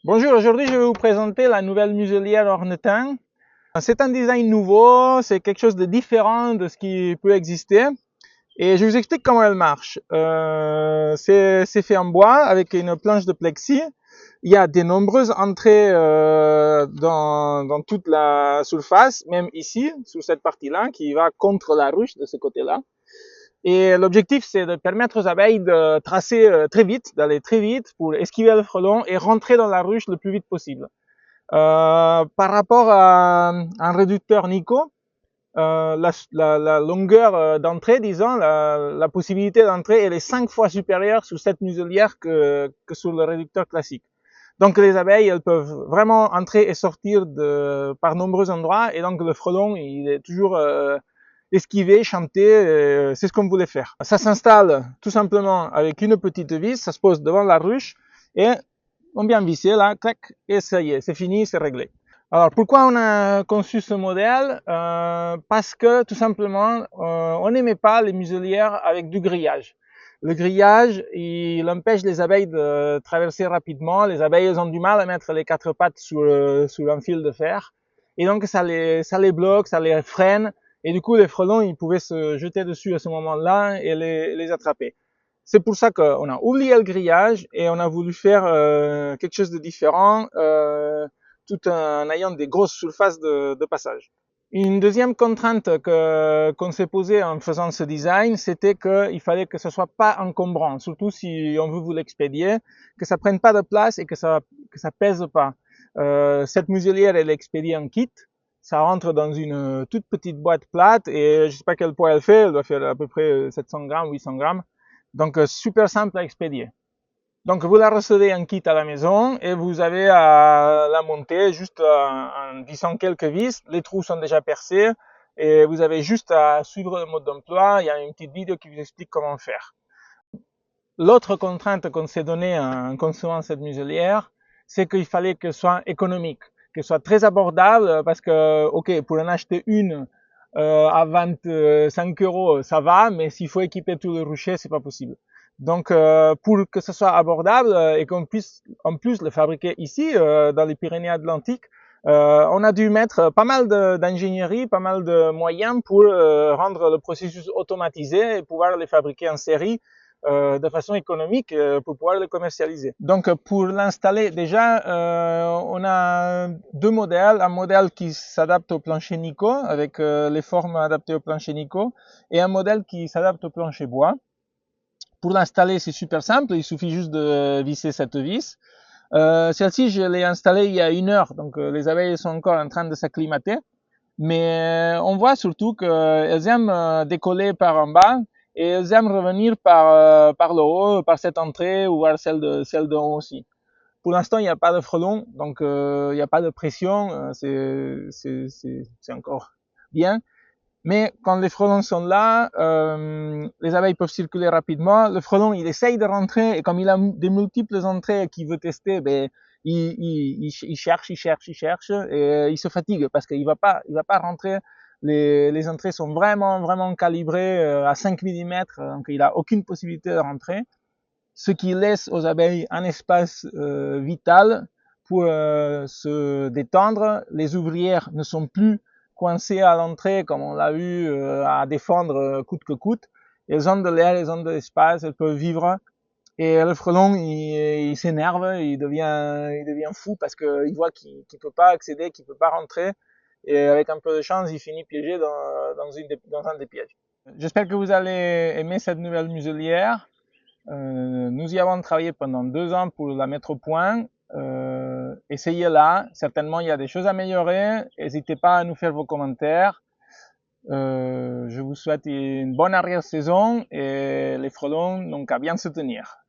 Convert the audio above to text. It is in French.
Bonjour, aujourd'hui je vais vous présenter la nouvelle muselière Ornetin. C'est un design nouveau, c'est quelque chose de différent de ce qui peut exister et je vous explique comment elle marche. C'est fait en bois avec une planche de plexi. Il y a de nombreuses entrées dans toute la surface, même ici, sur cette partie-là, qui va contre la ruche de ce côté-là. Et l'objectif, c'est de permettre aux abeilles de tracer très vite, d'aller très vite pour esquiver le frelon et rentrer dans la ruche le plus vite possible. Par rapport à un réducteur Nico, la longueur d'entrée, disons, la possibilité d'entrée, elle est 5 fois supérieure sur cette muselière que sur le réducteur classique. Donc les abeilles, elles peuvent vraiment entrer et sortir par nombreux endroits, et donc le frelon, il est toujours esquivé, chanté, c'est ce qu'on voulait faire. Ça s'installe tout simplement avec une petite vis, ça se pose devant la ruche, et on vient visser là, clac, et ça y est, c'est fini, c'est réglé. Alors pourquoi on a conçu ce modèle Parce que tout simplement, on n'aimait pas les muselières avec du grillage. Le grillage, il empêche les abeilles de traverser rapidement. Les abeilles, elles ont du mal à mettre les quatre pattes sur un fil de fer. Et donc, ça les bloque, ça les freine. Et du coup, les frelons, ils pouvaient se jeter dessus à ce moment-là et les attraper. C'est pour ça qu'on a oublié le grillage et on a voulu faire quelque chose de différent, tout en ayant des grosses surfaces de passage. Une deuxième contrainte qu'on s'est posée en faisant ce design, c'était qu'il fallait que ce soit pas encombrant, surtout si on veut vous l'expédier, que ça prenne pas de place et que ça pèse pas. Cette muselière, elle est expédiée en kit. Ça rentre dans une toute petite boîte plate et je sais pas quel poids elle fait. Elle doit faire à peu près 700 grammes, 800 grammes. Donc, super simple à expédier. Donc, vous la recevez en kit à la maison et vous avez à la monter juste en vissant quelques vis. Les trous sont déjà percés et vous avez juste à suivre le mode d'emploi. Il y a une petite vidéo qui vous explique comment faire. L'autre contrainte qu'on s'est donnée en concevant cette muselière, c'est qu'il fallait que ce soit économique, que ce soit très abordable parce que, ok, pour en acheter une à 25 euros, ça va, mais s'il faut équiper tout le rucher, c'est pas possible. Donc, pour que ce soit abordable et qu'on puisse en plus le fabriquer ici, dans les Pyrénées-Atlantiques, on a dû mettre pas mal d'ingénierie, pas mal de moyens pour rendre le processus automatisé et pouvoir les fabriquer en série de façon économique pour pouvoir les commercialiser. Donc pour l'installer, déjà, on a deux modèles. Un modèle qui s'adapte au plancher Nico, avec les formes adaptées au plancher Nico, et un modèle qui s'adapte au plancher bois. Pour l'installer, c'est super simple, il suffit juste de visser cette vis. Celle-ci, je l'ai installée il y a 1 heure, donc les abeilles sont encore en train de s'acclimater. Mais on voit surtout qu'elles aiment décoller par en bas et elles aiment revenir par le haut, par cette entrée ou par celle de haut aussi. Pour l'instant, il n'y a pas de frelons, donc il n'y a pas de pression, c'est encore bien. Mais quand les frelons sont là, les abeilles peuvent circuler rapidement. Le frelon, il essaye de rentrer et comme il a des multiples entrées qu'il veut tester, ben, il cherche et il se fatigue parce qu'il va pas rentrer. Les entrées sont vraiment calibrées à 5 mm, donc il a aucune possibilité de rentrer. Ce qui laisse aux abeilles un espace vital pour se détendre. Les ouvrières ne sont plus coincées à l'entrée comme on l'a vu à défendre coûte que coûte. Elles ont de l'air, elles ont de l'espace, elles peuvent vivre. Et le frelon, il s'énerve, il devient fou parce qu'il voit qu'il ne peut pas accéder, qu'il ne peut pas rentrer. Et avec un peu de chance, il finit piégé dans un des pièges. J'espère que vous allez aimer cette nouvelle muselière. Nous y avons travaillé pendant 2 ans pour la mettre au point. Essayez-la. Certainement, il y a des choses à améliorer. N'hésitez pas à nous faire vos commentaires. Je vous souhaite une bonne arrière-saison et les frelons n'ont qu'à bien se tenir.